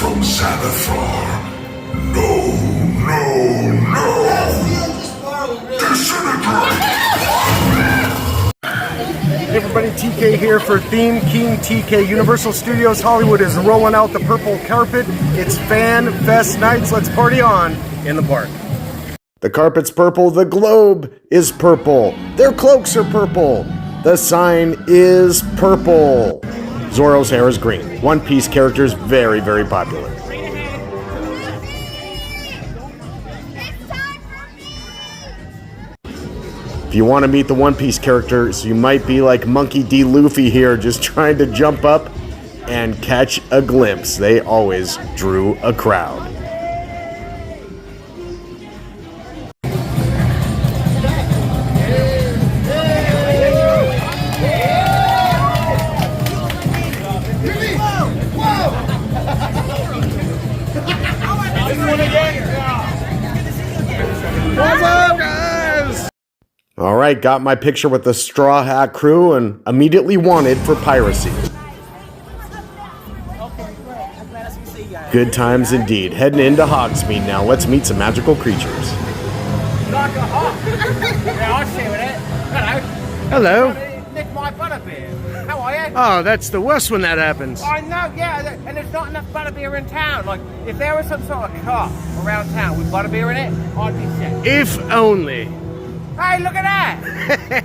from Xanathar. No, no, no! Disintegrate! Hey everybody, TK here for Theme King TK. Universal Studios Hollywood is rolling out the purple carpet. It's FanFest Nights. Let's party on in the park. The carpet's purple. The globe is purple. Their cloaks are purple. The sign is purple. Zoro's hair is green. One Piece characters very, very popular. If you want to meet the One Piece characters, you might be like Monkey D. Luffy here, just trying to jump up and catch a glimpse. They always drew a crowd. What's up, guys? All right, got my picture with the Straw Hat crew and immediately wanted for piracy. Good times indeed. Heading into Hogsmeade now. Let's meet some magical creatures. Hello. Nick my butterbeer. How are you? Oh, that's the worst when that happens. I know, yeah, and there's not enough butterbeer in town. Like, if there was some sort of car around town with butterbeer in it, I'd be set. If only. Hey, look at that!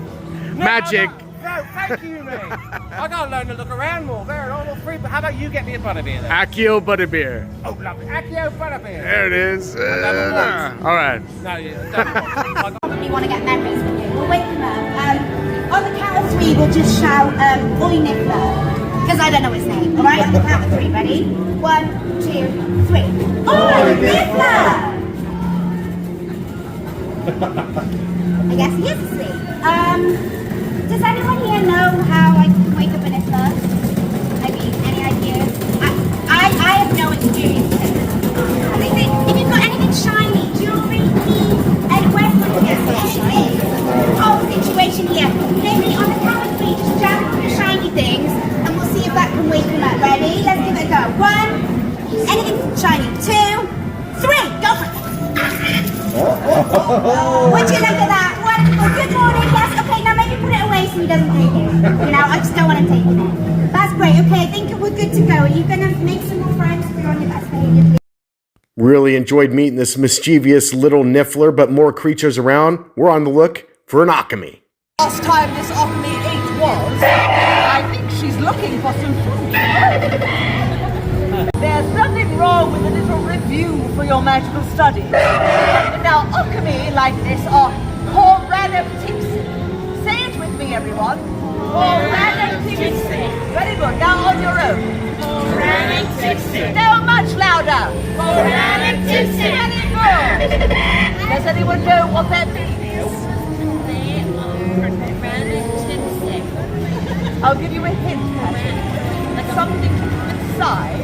Magic. No, thank you, mate. I gotta learn to look around more. They're all free, but how about you get me a butterbeer then? Accio Butterbeer. Oh, lovely. Accio butterbeer. There it is. All right. No, you don't. Probably want to get memories with you. We'll wake them up. On the count of three, we'll just shout, Oi Niffler. Because I don't know his name. Alright, on the count of three. Ready? 1, 2, 3. Oi Niffler! I guess he is asleep. Does anyone here know how I can wake up a Niffler? I mean, any ideas? I have no experience with it. If you've got anything shiny, jewelry, keys, and where's anything? Oh, situation here. Maybe on the count of three, just jam on the shiny things, and we'll see if that can wake them up. Ready? Let's give it a go. 1, anything shiny. 2, 3, go for it. Would you look at that? Wonderful. Good morning. Yes. Okay. Now maybe put it away so he doesn't take it. You know, I just don't want him taking it. That's great. Okay. I think we're good to go. Are you gonna make some more friends if you're on your best behavior? Really enjoyed meeting this mischievous little Niffler, but more creatures around. We're on the look for an Alchemy. Last time this Hogsmeade ate was, I think she's looking for some food. There's nothing wrong with a little review for your magical studies. Now, alchemy like this are Horanoptixy. Say it with me, everyone. Horanoptixy. Very good. Now on your own. Horanoptixy. No, much louder. Horanoptixy. Very good. Does anyone know what that means? I'll give you a hint, Patrick. Like something inside.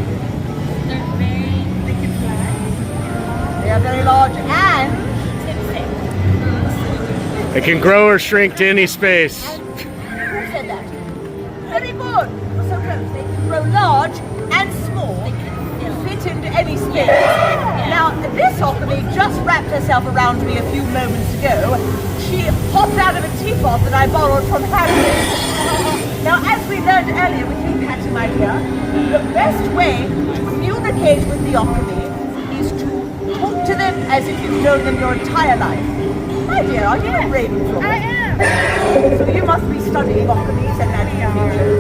They're very thick and flat. They are very large and It can grow or shrink to any space. who said that? Very good. So close. They can grow large and small. They can fit into any space. Now, this alchemy just wrapped herself around me a few moments ago. She hopped out of a teapot that I borrowed from Harry. Now, as we learned earlier with you, Patty, my dear, the best way to communicate with the alchemy is to talk to them as if you've known them your entire life. My dear, are you a Ravenclaw? I am. So you must be studying alchemy and magic.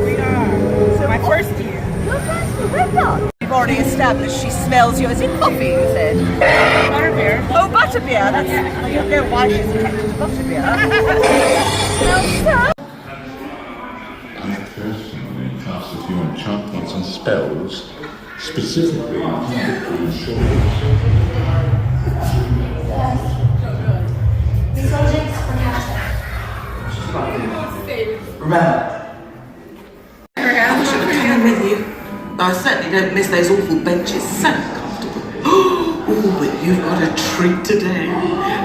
We are. So my first year. Your first year? Well done. We've already established she smells you. Is it coffee, you said? Butterbeer. Oh, butterbeer. That's, I don't know why she's attracted to butterbeer. Now, sir. I personally cast a few enchantments and spells, specifically in shores. These objects are cash. Remember. I should have come with you. I certainly don't miss those awful benches. So comfortable. Oh, but you've got a treat today.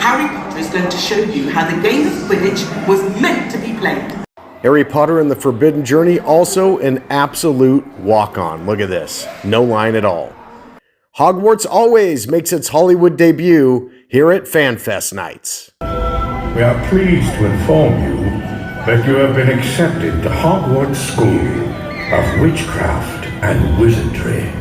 Harry Potter is going to show you how the game of Quidditch was meant to be played. Harry Potter and the Forbidden Journey, also an absolute walk-on. Look at this. No line at all. Hogwarts Always makes its Hollywood debut here at FanFest Nights. We are pleased to inform you that you have been accepted to Hogwarts School of Witchcraft and Wizardry.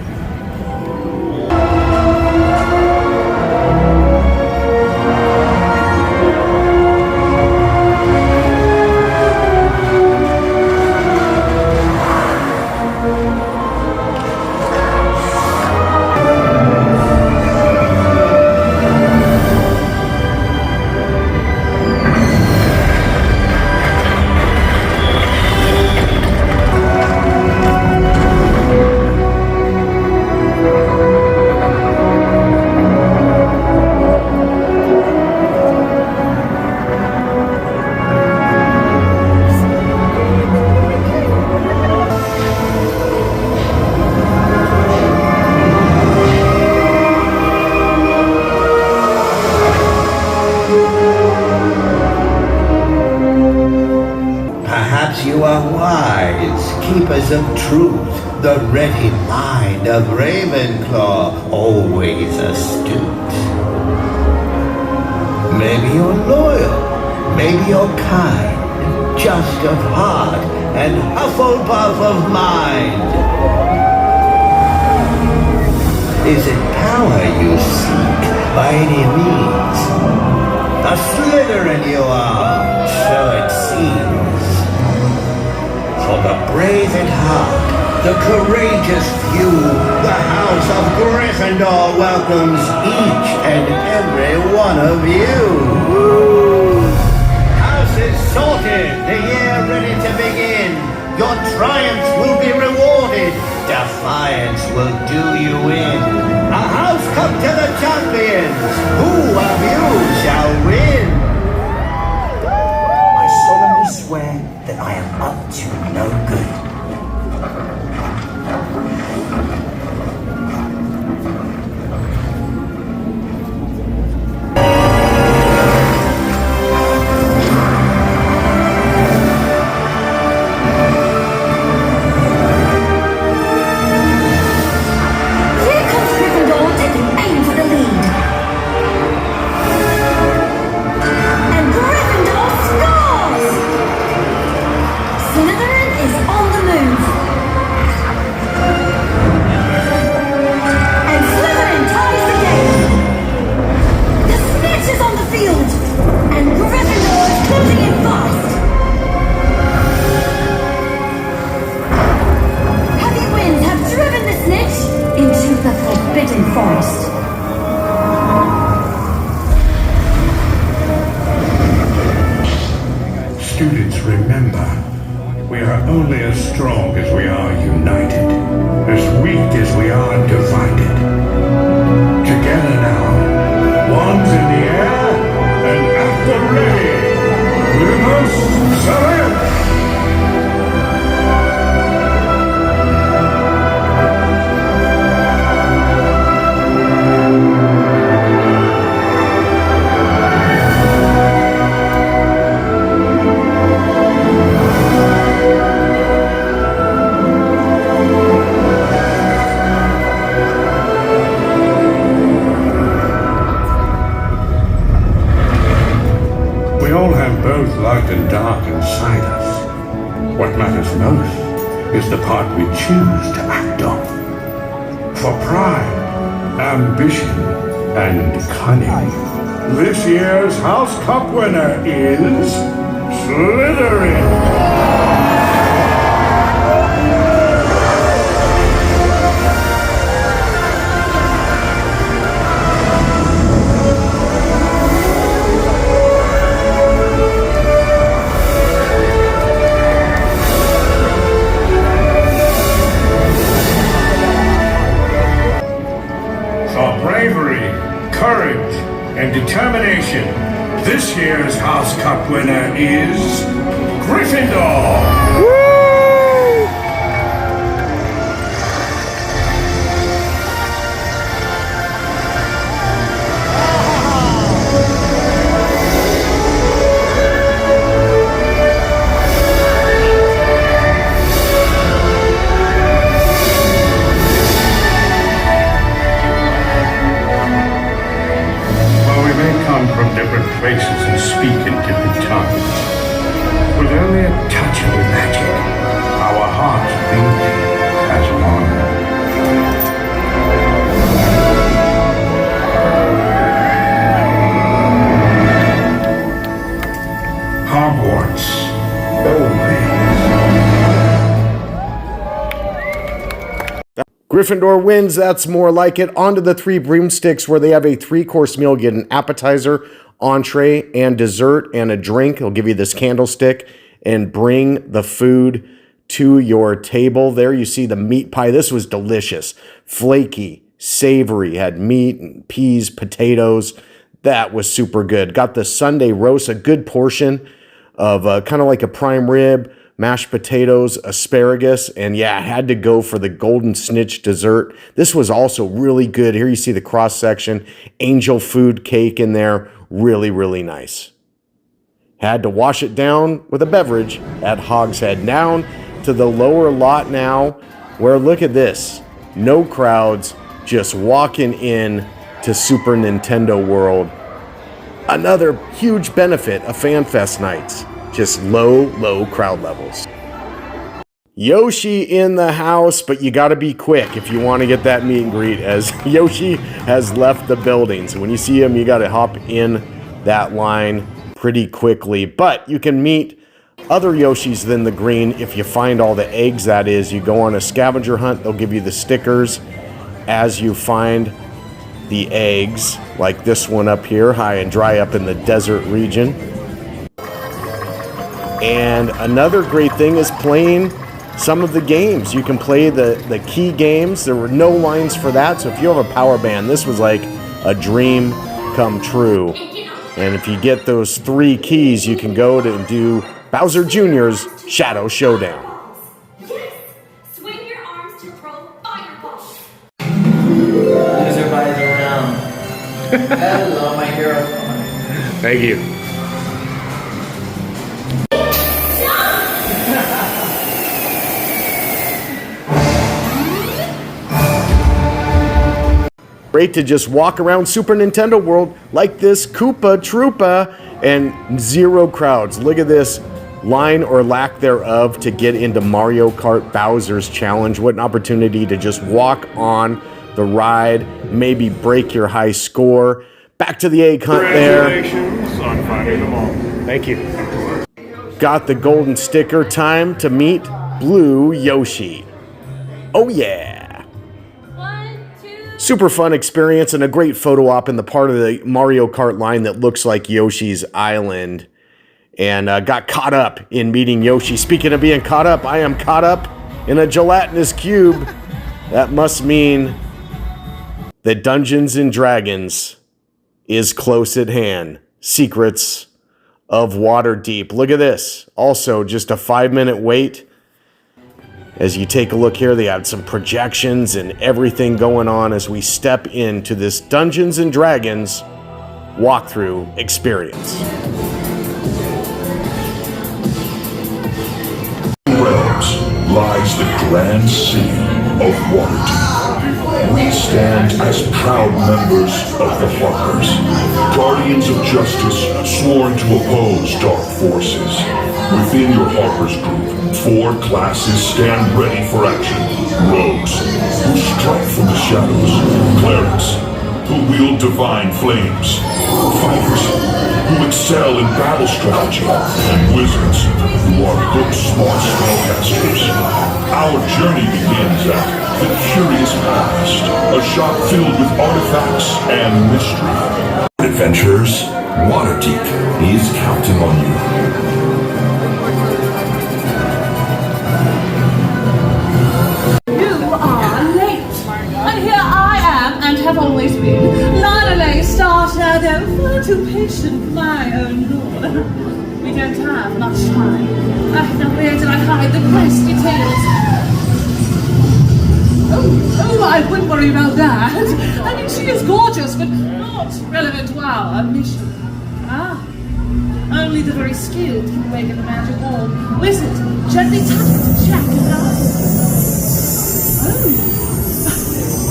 Perhaps you are wise, keepers of truth, the ready mind of Ravenclaw, always astute. Maybe you're loyal, maybe you're kind, just of heart, and Hufflepuff of mind. Is it power you seek by any means? A Slytherin you are, so it seems. For the brave at heart, the courageous few, the House of Gryffindor welcomes each and every one of you. House is sorted, the year ready to begin. Your triumphs will be rewarded, defiance will do you in. A house cup to the champions, who of you shall win? I solemnly swear that I am up to no good. Here comes Gryffindor taking aim for the lead. And Gryffindor scores! Slytherin is on the move. And Slytherin ties the game. The snitch is on the field. And Gryffindor is closing in fast. Heavy winds have driven the snitch into the Forbidden Forest. Students, remember, we are only as strong as we are united, as weak as we are divided. Together now, wands in the air and at the ready. Lumos Salute! We all have both light and dark inside us. What matters most is the part we choose to act on. For pride, ambition, and cunning, this year's House Cup winner is Slytherin. For bravery, courage, and determination, this year's House Cup winner is Gryffindor! faces and speak in different tongues. With only a touch of magic, our hearts beat as one. Hogwarts Always. Gryffindor wins. That's more like it. On to the Three Broomsticks, where they have a 3-course meal. Get an appetizer, entree, and dessert, and a drink. They'll give you this candlestick and bring the food to your table. There you see the meat pie. This was delicious. Flaky, savory, had meat and peas, potatoes. That was super good. Got the Sunday roast, a good portion of kind of like a prime rib, mashed potatoes, asparagus, and yeah, I had to go for the golden snitch dessert. This was also really good. Here you see the cross section, angel food cake in there. Really, really nice. Had to wash it down with a beverage at Hogshead. Down to the lower lot now, where look at this. No crowds, just walking in to Super Nintendo World. Another huge benefit of FanFest Nights. Just low crowd levels. Yoshi in the house, but you got to be quick if you want to get that meet and greet, as Yoshi has left the building. So when you see him, you got to hop in that line pretty quickly. But you can meet other Yoshis than the green if you find all the eggs, that is. You go on a scavenger hunt, they'll give you the stickers as you find the eggs, like this one up here, high and dry up in the desert region. And another great thing is playing some of the games. You can play the key games. There were no lines for that, so if you have a power band, this was like a dream come true. And if you get those 3 keys, you can go to do Bowser Jr.'s Shadow Showdown. Yes! Swing your arms to throw fireballs. Everybody's around. Hello, my hero. Thank you. Great to just walk around Super Nintendo World like this Koopa Troopa and 0 crowds. Look at this line or lack thereof to get into Mario Kart Bowser's Challenge. What an opportunity to just walk on the ride, maybe break your high score. Back to the egg hunt there. Congratulations on finding them all. Thank you. Got the golden sticker. Time to meet Blue Yoshi. Oh yeah. Super fun experience and a great photo op in the part of the Mario Kart line that looks like Yoshi's Island. And got caught up in meeting Yoshi. Speaking of being caught up, I am caught up in a gelatinous cube. That must mean that Dungeons and Dragons is close at hand. Secrets of WaterDeep. Look at this. Also, just a 5-minute wait. As you take a look here, they had some projections and everything going on as we step into this Dungeons and Dragons walkthrough experience. Realms lies the grand city of WaterDeep. We stand as proud members of the Harpers, guardians of justice sworn to oppose dark forces. Within your Harpers group, 4 classes stand ready for action. Rogues, who strike from the shadows. Clerics, who wield divine flames. Fighters, who excel in battle strategy. And wizards, who are book-smart spellcasters. Our journey begins at the Curious Past, a shop filled with artifacts and mystery. Adventurers, WaterDeep is counting on you. And here I am, and have always been, Lionel Star Shadow, far too patient, my own lord. We don't have much time. Now where did I hide the quest details? Oh, I wouldn't worry about that. I mean, she is gorgeous, but not relevant to our mission. Only the very skilled can awaken the magic wall. Wizard, gently touch it, Jack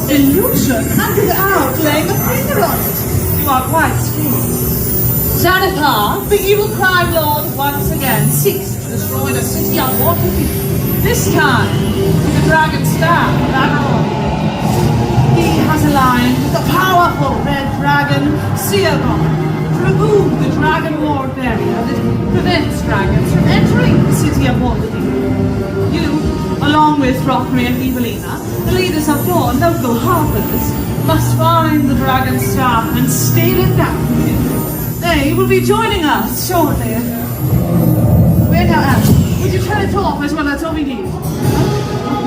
and illusion, and without laying a finger on it. You are quite skilled. Xanathar, the evil crime lord, once again seeks to destroy the city of WaterDeep. This time, with the dragon staff of Aberon. He has aligned with the powerful red dragon, Seagon, to remove the dragon ward barrier that prevents dragons from entering the city of WaterDeep. You, along with Rockme and Evelina, the leaders of Dawn, local harpers, must find the dragon staff and steal it back from him. They will be joining us shortly. Where now, Anne? Would you turn it off as well as all we need?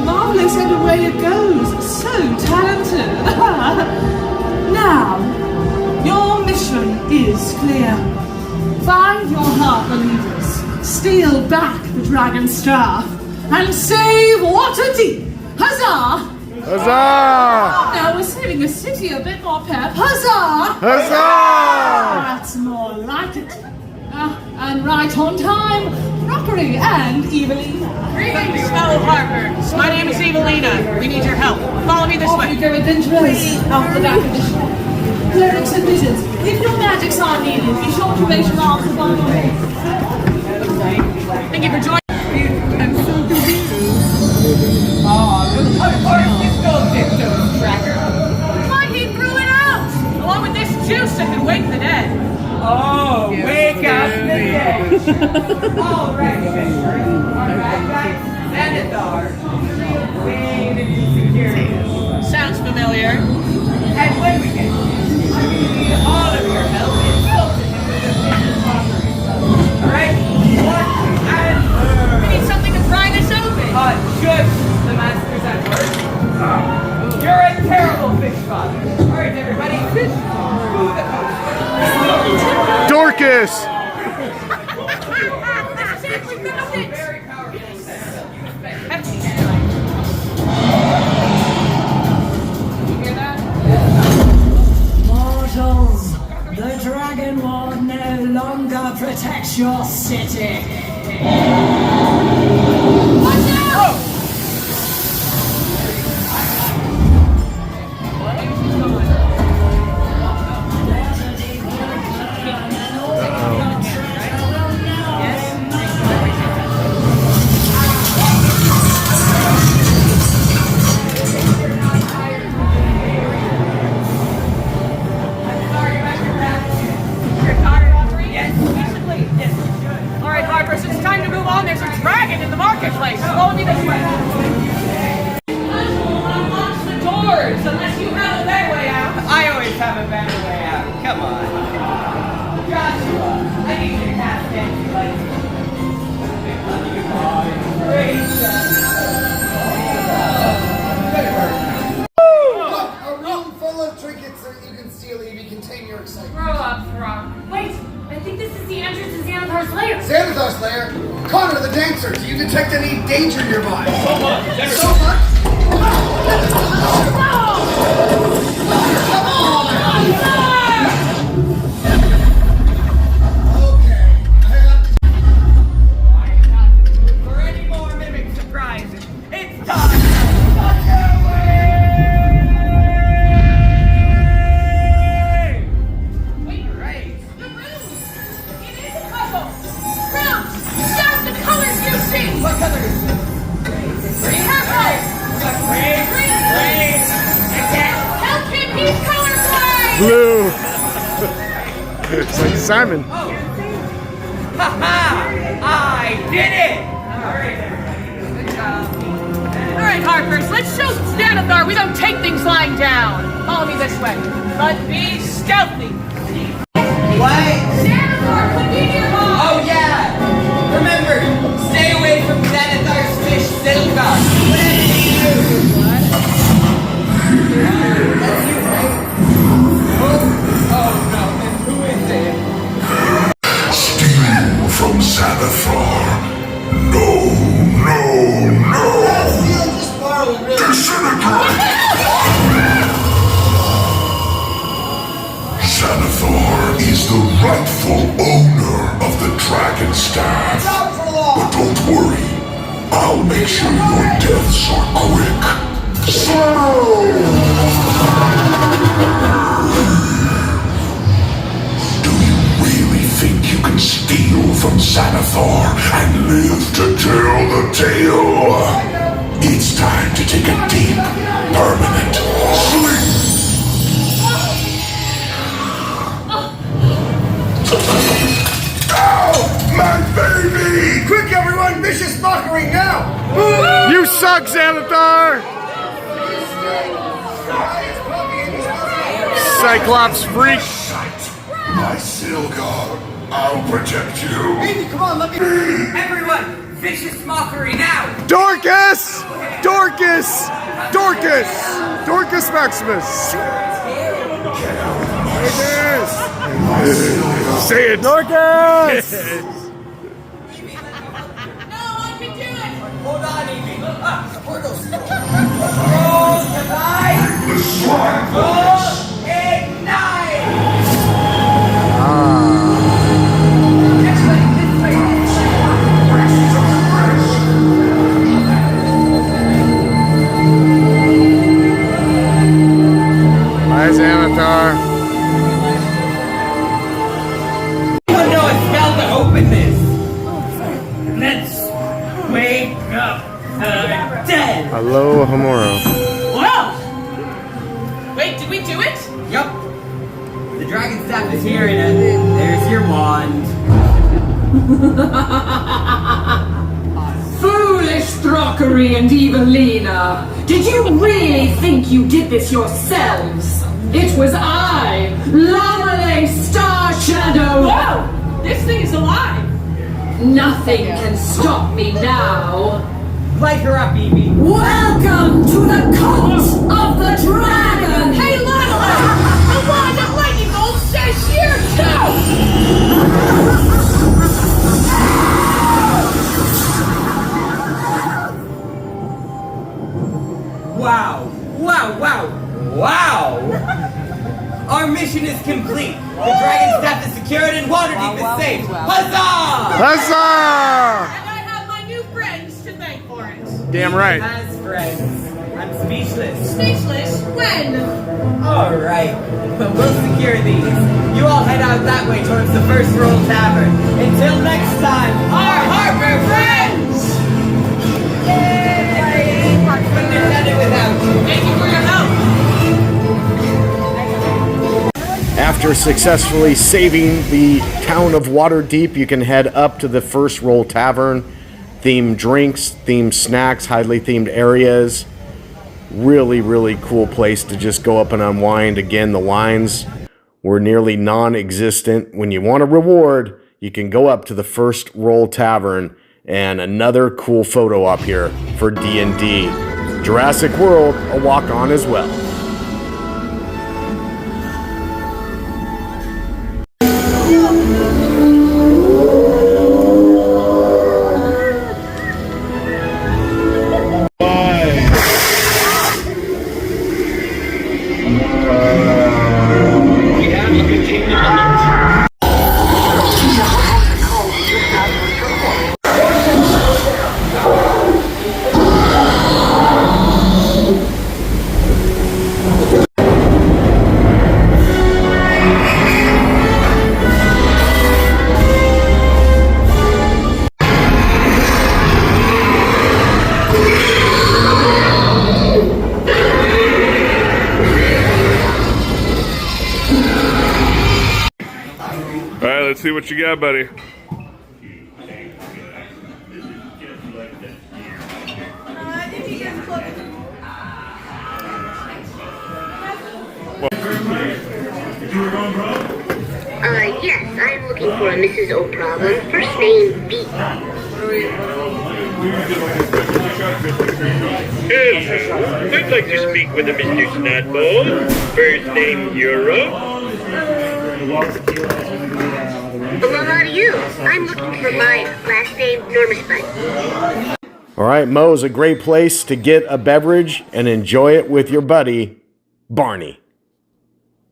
Marvelous, and away it goes. So talented. Now, your mission is clear. Find your harper leaders, steal back the dragon staff, and save WaterDeep. Huzzah! Huzzah! Now we're saving the city a bit more pep. Huzzah! Huzzah! That's more like it. And right on time, Rockery and Evelina. Greetings, fellow harpers. My name is Evelina. We need your help. Follow me this way. You go adventurers off the back of the ship. Clerics and wizards, if your magics are needed, be sure to raise your arms above your head. Thank you for joining. I'm so confused. Oh, of course, this gold victim tracker. Why, he threw it out! Along with this juice that can wake the dead. Oh, wake up the dead. All right, adventurers. Our bad guy, Xanathar. Wayne and security. Sounds familiar. And when we get to this, I need all of your help in filtering him with the business offerings. Alright? What? And we need something to pry this open. Shush, the master's at work. You're a terrible fish father. Alright, everybody, fish. Move the coast. Dorcas! Very powerful. You hear that? Mortals, the dragon ward no longer protects your city. Watch out! It's time to move on. There's a dragon in the marketplace. Follow me this way. Unlock the doors unless you have a better way out. I always have a better way out. Come on. Joshua, I need you to cast fancy lights. A room full of trinkets that you can steal if you contain your excitement. Grow up, Throck. Wait, I think this is the entrance to Xanathar's lair. Xanathar's lair? Connor the dancer, do you detect any danger nearby? So much. So much? For any more mimic surprises, it's time. What colors? Green. Purple. Green. Help him, he's colorblind. Blue. It's like Simon. Oh. Ha-ha! I did it! Alright, good job. Alright, Harpers, let's show Xanathar we don't take things lying down. Follow me this way. But be stealthy. What? Xanathar could be nearby. Oh, yeah. Remember, stay away from Xanathar's fish, Silka. Whatever you do. What? That's you, right? Oh, no. And who is it? Steal from Xanathar. No. Disintegrate! Xanathar is the rightful owner of the Dragon Staff. But don't worry, I'll make sure your deaths are quick. Do you really Cyclops freak. My Silgar, I'll protect you. Baby, come on, let me. Everyone, vicious mockery now! Dorcas! Dorcas! Dorcas! Dorcas Maximus! Dorcas! Say it! Dorcas! Hold on, Evie. Roll tonight! Roll ignite! Bye, Xanathar. Anyone know a spell to open this? Let's wake up the dead! Hello, Hamoro. Well! Wait, did we do it? Yup. The dragon staff is here and there's your wand. Foolish Throkery and Evelina! Did you really think you did this yourselves? It was I, Lorelei Star Shadow! Whoa! This thing is alive! Nothing can stop me now. Light her up, Evie. Welcome to the cult of the dragon! Hey, Lorelei! The wand of lightning bolt says here too! Wow! Wow! Wow! Wow! Our mission is complete. The dragon staff is secured and Waterdeep is safe. Huzzah! Huzzah! And I have my new friends to thank for it. Damn right. As friends. I'm speechless. Speechless? When? Alright. We'll secure these. You all head out that way towards the First Roll Tavern. Until next time, our Harper friends! Yay! Couldn't have done it without you. Thank you for your help! After successfully saving the town of Waterdeep, you can head up to the First Roll Tavern. Themed drinks, themed snacks, highly themed areas. Really, really cool place to just go up and unwind. Again, the lines were nearly non-existent. When you want a reward, you can go up to the First Roll Tavern. And another cool photo up here for D&D. Jurassic World, a walk-on as well. Let's see what you got, buddy. Yes, I'm looking for a Mrs. O'Problem. First name B. Hello, I'd like to speak with a Mr. Snotball. First name Euro. Well, how do you? I'm looking for my last name Normusbud. All right, Moe's a great place to get a beverage and enjoy it with your buddy, Barney.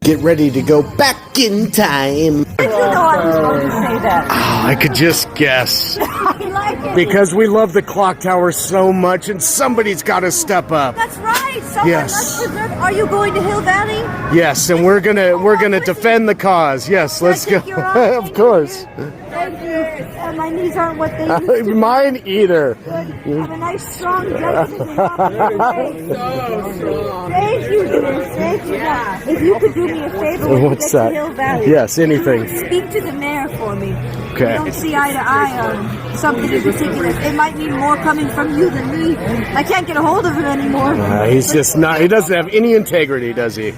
Get ready to go back in time. Did you know I was going to say that? Oh, I could just guess. I like it. Because we love the clock tower so much, and somebody's got to step up. That's right. Someone Yes. must deserve. Are you going to Hill Valley? Yes, and we're gonna defend the cause. Yes, let's go. Of course. Thank you. My knees aren't what they used to be. Mine either. Good. Have a nice strong density. Thank If you could do me a favor, when What's you get that? to Hill Valley, Yes, anything. speak to the mayor for me. Okay. We don't see eye to eye on something in particular. It might mean more coming from you than me. I can't get a hold of him anymore. He's just not, he doesn't have any integrity, does he?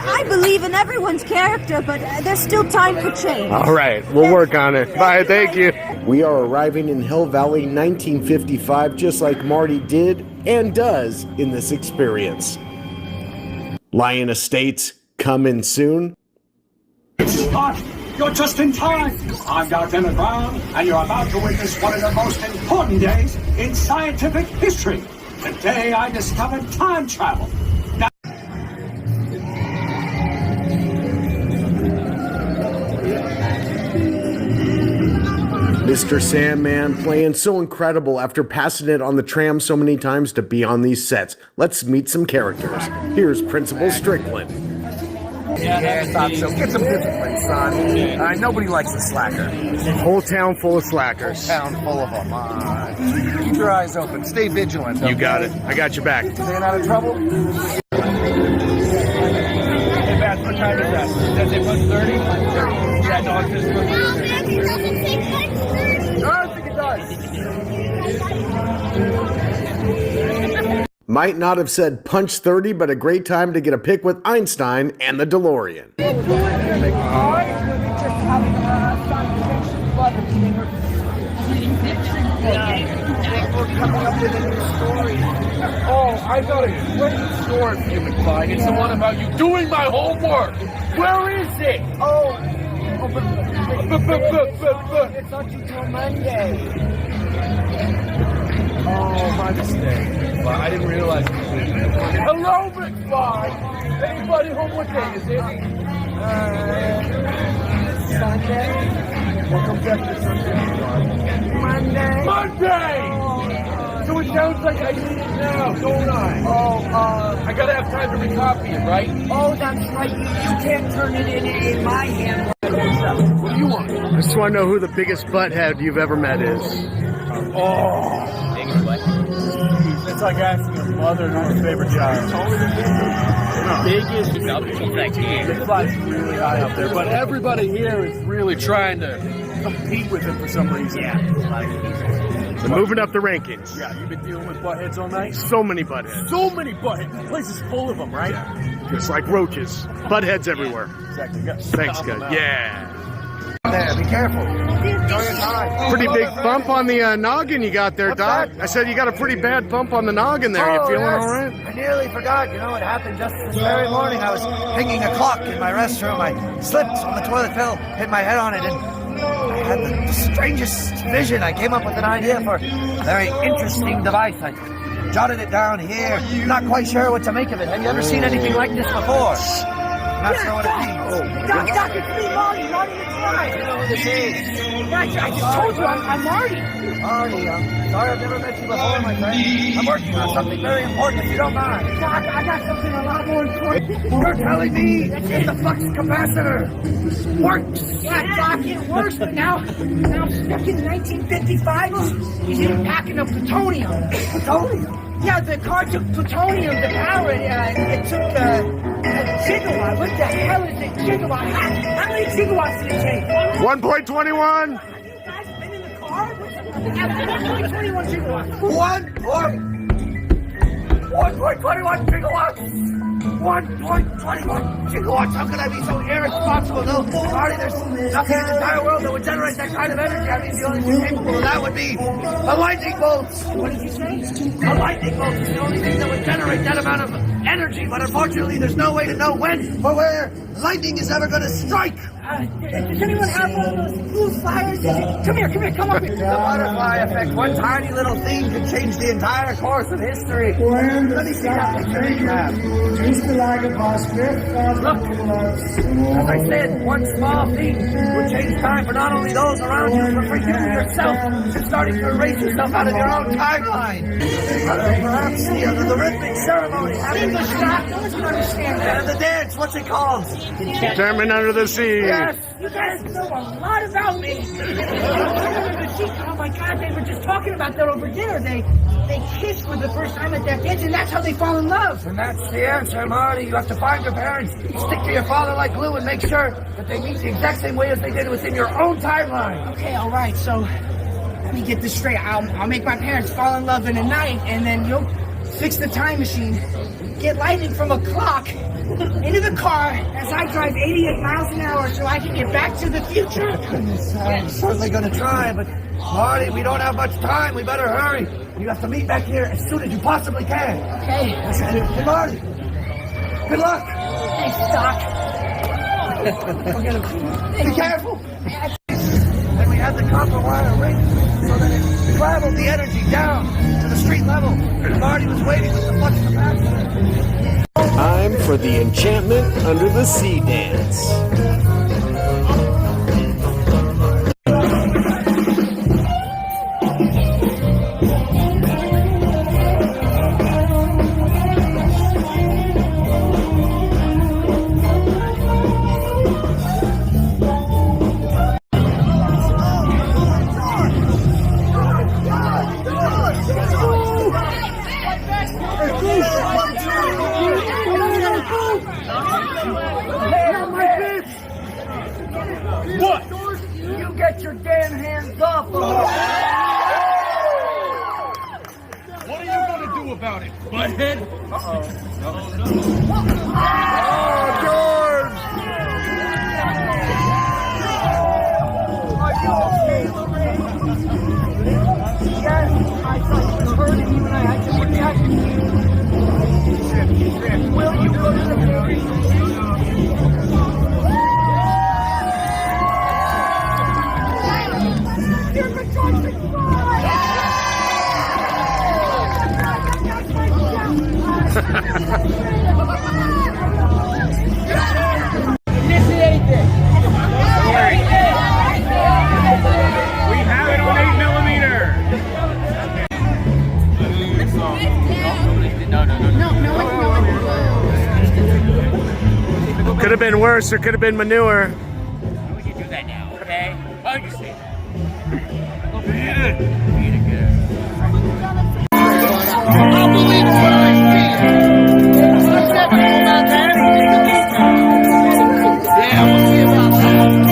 I believe in everyone's character, but there's still time for change. All right, we'll work on it. Bye, thank you. We are arriving in Hill Valley 1955, just like Marty did and does in this experience. Lion Estates coming soon. You're just in time. I'm down in the ground, and you're about to witness one of the most important days in scientific history. The day I discovered time travel. Mr. Sandman playing so incredible after passing it on the tram so many times to be on these sets. Let's meet some characters. Here's Principal Strickland. Yeah, I thought so. Get some discipline, son. Nobody likes a slacker. Whole town full of slackers. Town full of them. Keep your eyes open. Stay vigilant. You got it. I got your back. Staying out of trouble? Hey, Beth, what time is that? Does it put 30? Yeah, no, it's just I don't think it does. Might not have said punch 30, but a great time to get a pic with Einstein and the DeLorean. Oh, I got a great story for you, McFly. It's the one about you doing my homework. Where is it? It's not until Monday. Oh, my mistake. Well, I didn't realize it was Hello, McFly. Anybody home? What day is it? Sunday. Welcome back to Sunday. Monday. So it sounds like I need it now, don't I? I gotta have time to recopy it, right? Oh, that's right. You can't turn it in my hand. What do you want? I just want to know who the biggest butthead you've ever met is. Biggest butt? It's like asking a mother who her favorite child. Biggest Big Fly's really high up there, but everybody here is really trying to compete with him for some reason. They're moving up the rankings. Yeah, you've been dealing with buttheads all night? So many buttheads. So many buttheads. The place is full of them, right? Just like roaches. Buttheads everywhere. Exactly. Thanks, guys. Yeah. There, be careful. Enjoy your time. Pretty big bump on the noggin you got there, Doc. I said you got a pretty bad bump on the noggin there. You feeling all right? I nearly forgot. You know, it happened just this very morning. I was hanging a clock in my restroom. I slipped on the toilet fill, hit my head on it, and I had the strangest vision. I came up with an idea for a very interesting device. I jotted it down here. Not quite sure what to make of it. Have you ever seen anything like this before? Not sure what it means. Doc, it's me, Marty McFly. You know who this is? I just told you, I'm Marty. Marty, I'm sorry I've never met you before, my friend. I'm working on something very important, if you don't mind. Doc, I got something a lot more important. You're telling me that the flux capacitor works? Yeah, Doc, it works, but now I'm stuck in 1955. He's in packing of plutonium. Plutonium? Yeah, the car took plutonium to power it. It took a gigawatt. What the hell is a gigawatt? How many gigawatts did it take? 1.21. Have you guys been in the car? 1.21 gigawatts. 1.21 gigawatts? 1.21 gigawatts? How could I be so irresponsible? No, Marty, there's nothing in the entire world that would generate that kind of energy. I mean, the only thing capable of that would be a lightning bolt. What did you say? A lightning bolt is the only thing that would generate that amount of energy, but unfortunately there's no way to know when or where lightning is ever going to strike. Does anyone have one of those blue flyers? Come here, come up here. The butterfly effect, one tiny little thing could change the entire course of history. Let me see that picture you have. Look, as I said, one small thing would change time for not only those around you, but for you yourself. You're starting to erase yourself out of your own timeline. Perhaps the rhythmic ceremony. English, Doc. No one can understand that. The dance, what's it called? Enchantment under the sea. Yes, you guys know a lot about me. Oh my God, they were just talking about that over dinner. They kissed for the first time at that dance, and that's how they fall in love. And that's the answer, Marty. You have to find your parents, stick to your father like glue, and make sure that they meet the exact same way as they did within your own timeline. Okay, all right. So let me get this straight. I'll make my parents fall in love in a night, and then you'll fix the time machine, get lightning from a clock into the car as I drive 88 miles an hour so I can get back to the future. I'm certainly going to try, but Marty, we don't have much time. We better hurry. You have to meet back here as soon as you possibly can. Okay. Hey, Marty. Good luck. Thanks, Doc. Be careful. And we had the copper wire ring so that it traveled the energy down to the street level. And Marty was waiting with the flux capacitor. Time for the enchantment under the sea dance. What? You get your damn hands off of me. What are you gonna do about it, butthead? Uh-oh. George! Are you okay, Lorraine? Yes, I thought you were hurting you and I had to protect you. Will you go to the movie? We have it on 8mm. No. Could have been worse or could have been manure. We can do that now, okay? Why don't you say that? Beat it. Beat it good. I believe what I see. Yeah, we'll see about that.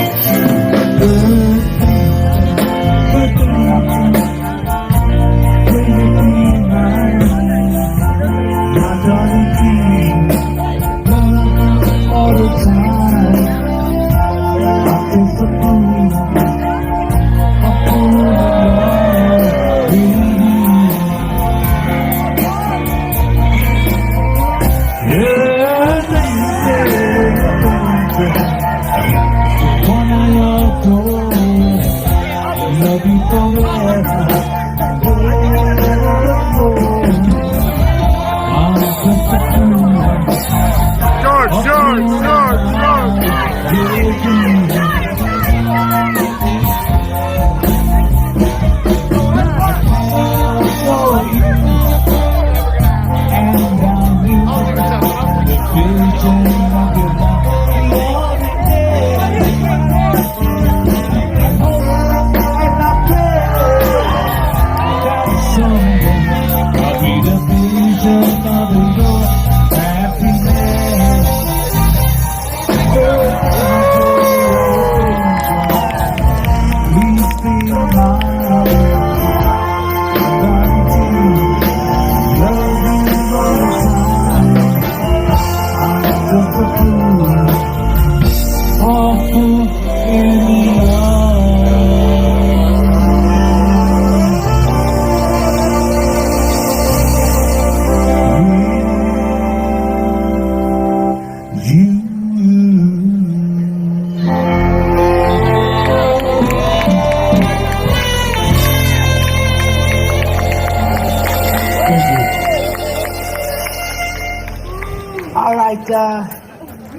All right,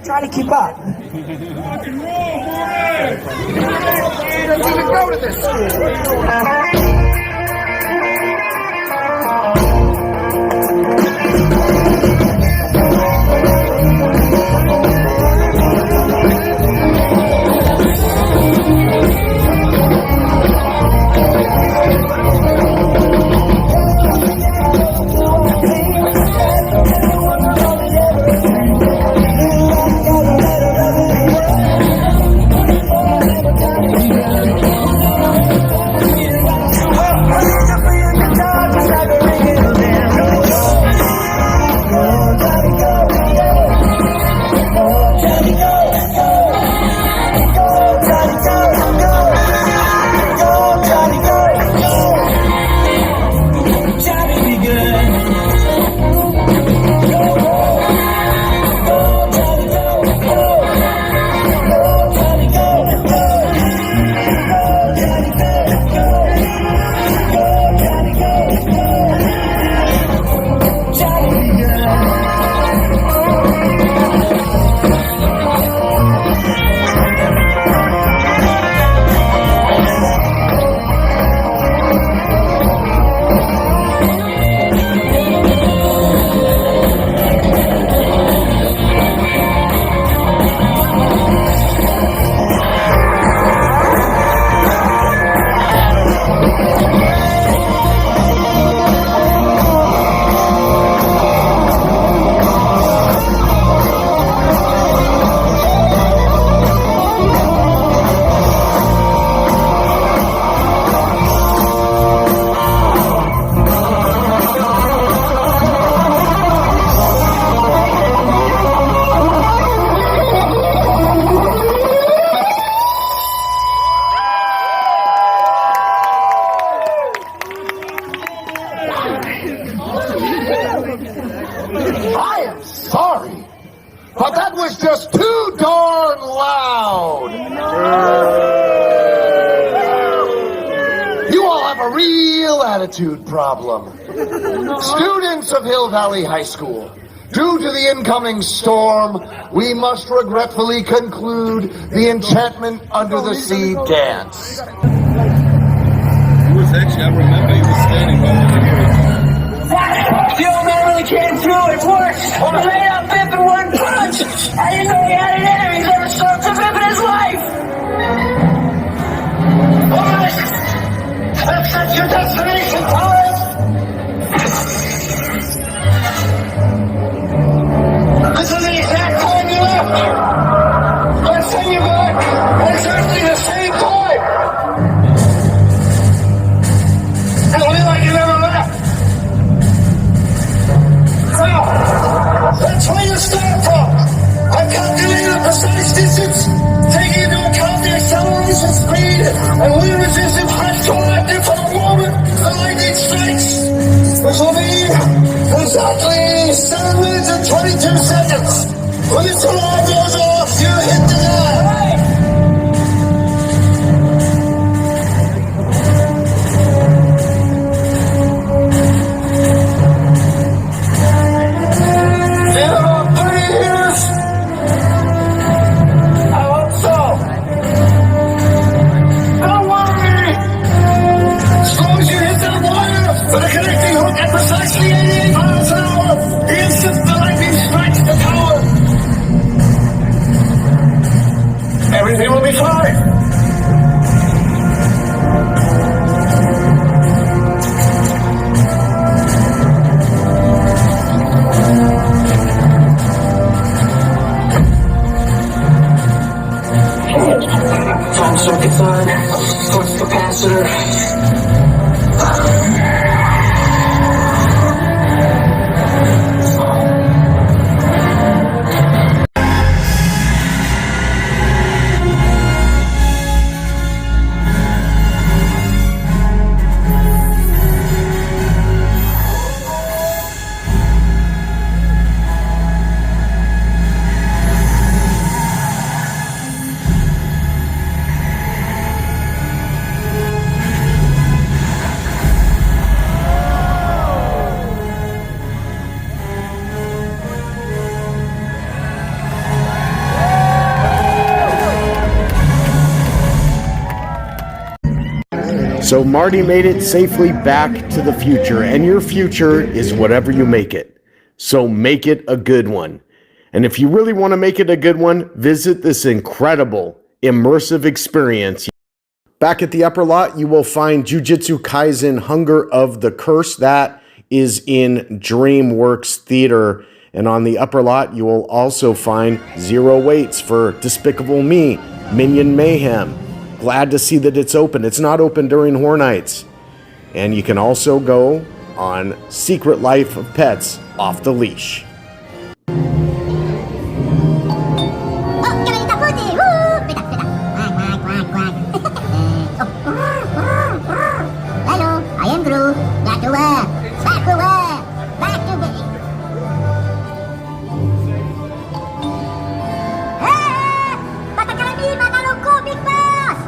try to keep up. Fucking roll, boys! Let's even go to this school. but that was just too darn loud. You all have a real attitude problem. Students of Hill Valley High School, due to the incoming storm, we must regretfully conclude the Enchantment Under the Sea dance. Actually, I remember he was standing right over here. The old man really came through. It worked. We laid out Biff in one punch. I didn't know he had an enemy. He's never served a Biff in his life. All right. Accept your destination, Thomas. This is the exact time you left. Let's send you back at exactly the same time. It'll be like you never left. Now, that's where you start from. I've calculated a precise distance, taking into account the acceleration speed and wind resistance retroactive for the moment the lightning strikes. This will be exactly 7 minutes and 22 seconds. When this alarm goes off, you hit the dial. Precisely 88 miles an hour. The instant the lightning strikes the tower, everything will be fine. Time circuits on. Force capacitor. So Marty made it safely back to the future, and your future is whatever you make it. So make it a good one. And if you really want to make it a good one, visit this incredible, immersive experience. Back at the upper lot, you will find Jujutsu Kaisen Hunger of the Curse. That is in DreamWorks Theater. And on the upper lot, you will also find Zero Waits for Despicable Me, Minion Mayhem. Glad to see that it's open. It's not open during Horror Nights. And you can also go on Secret Life of Pets Off the Leash. Hello, I am Gru. Back to where? Back to where? Back to me. Patakalami, mataloko, big boss!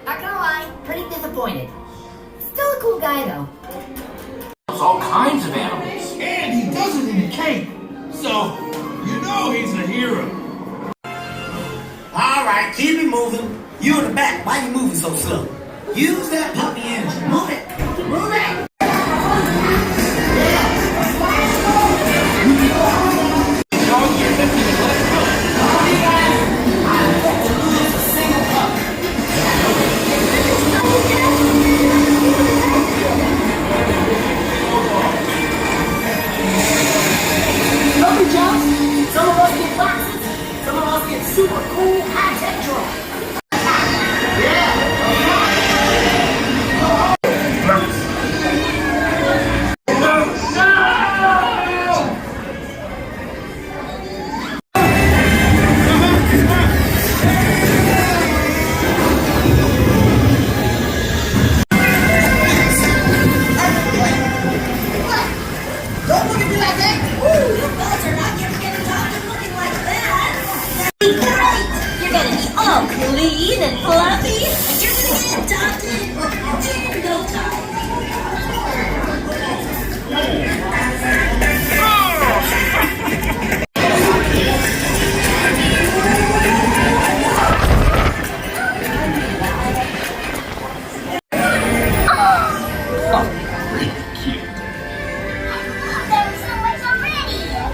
Not gonna lie, pretty disappointed. Still a cool guy though. There's all kinds of animals. And he does it in a cape. So, you know he's a hero. Alright, keep it moving. You in the back, why you moving so slow? Use that puppy energy. Move it. Move it. Some of us get boxes, some of us get super cool high-tech drones. and fluffy, and you're gonna get adopted in no time.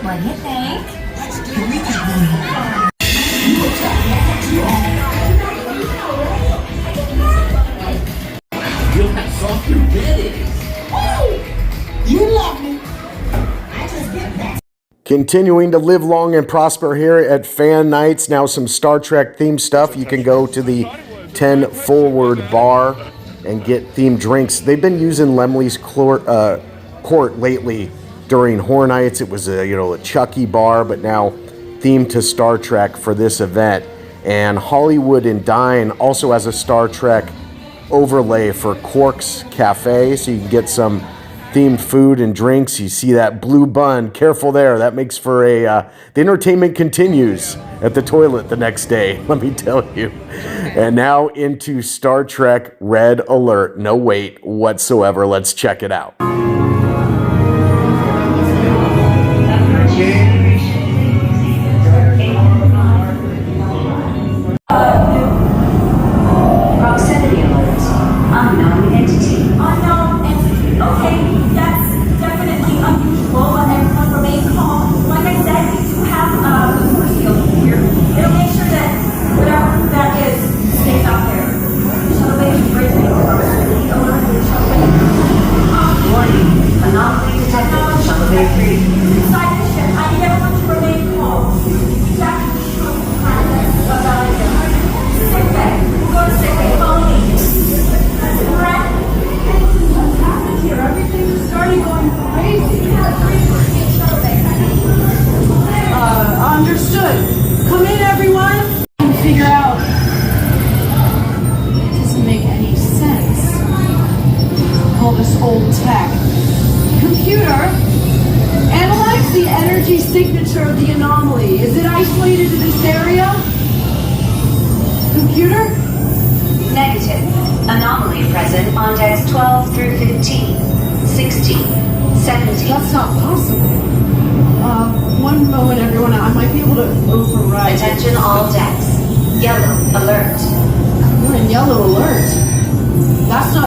What do you think? You'll have softer bedding. Oh, you love me. I just get that. Continuing to live long and prosper here at Fan Nights. Now some Star Trek themed stuff. You can go to the 10 Forward Bar and get themed drinks. They've been using Lemley's Court lately during Horror Nights. It was a Chucky bar, but now themed to Star Trek for this event. And Hollywood and Dine also has a Star Trek overlay for Quark's Cafe, so you can get some themed food and drinks. You see that blue bun, careful there, that makes for the entertainment continues at the toilet the next day, let me tell you. And now into Star Trek Red Alert, no wait whatsoever, let's check it out. Proximity alert. Unknown entity. Unknown entity. Okay, that's definitely unusual, but everyone remain calm. Like I said, we do have a force field here. It'll make sure that whatever that is stays out there. Shuttle bay is breaking. Proximity alert. Shuttle bay. Warning. Anomaly detected. Shuttle bay 3. Inside the ship, I need everyone to remain calm. Exactly. Sick bay. We'll go to sick bay. Follow me. Brett. What's happened here? Everything is starting going crazy. Understood. Come in, everyone, and figure out. It doesn't make any sense. All this old tech. Computer, analyze the energy signature of the anomaly. Is it isolated to this area? Computer? Negative. Anomaly present on decks 12 through 15, 16, 17. That's not possible. One moment, everyone. I might be able to override. Attention all decks. Yellow alert. We're in yellow alert. That's not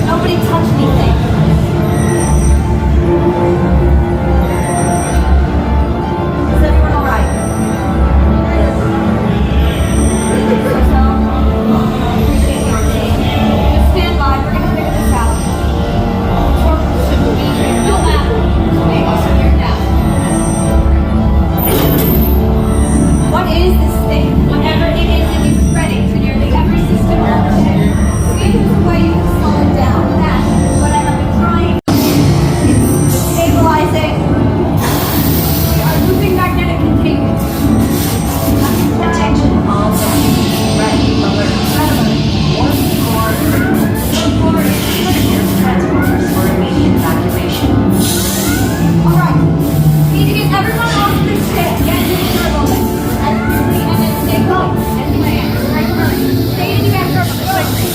Nobody touch anything. Is everyone alright? Stand by, we're gonna figure this out. No matter. What is this thing? Whatever it is, it is spreading to nearly every system on the ship. If there's a way you can slow it down, that is what I have been trying. It's stabilizing. I'm losing magnetic containment. Attention all decks. Ready, alert. One core transporters for immediate evacuation. Alright. Need to get everyone off the ship. Get into the turbine. And then stay calm. And plan. Right first. Stay in the back turbine. Quickly.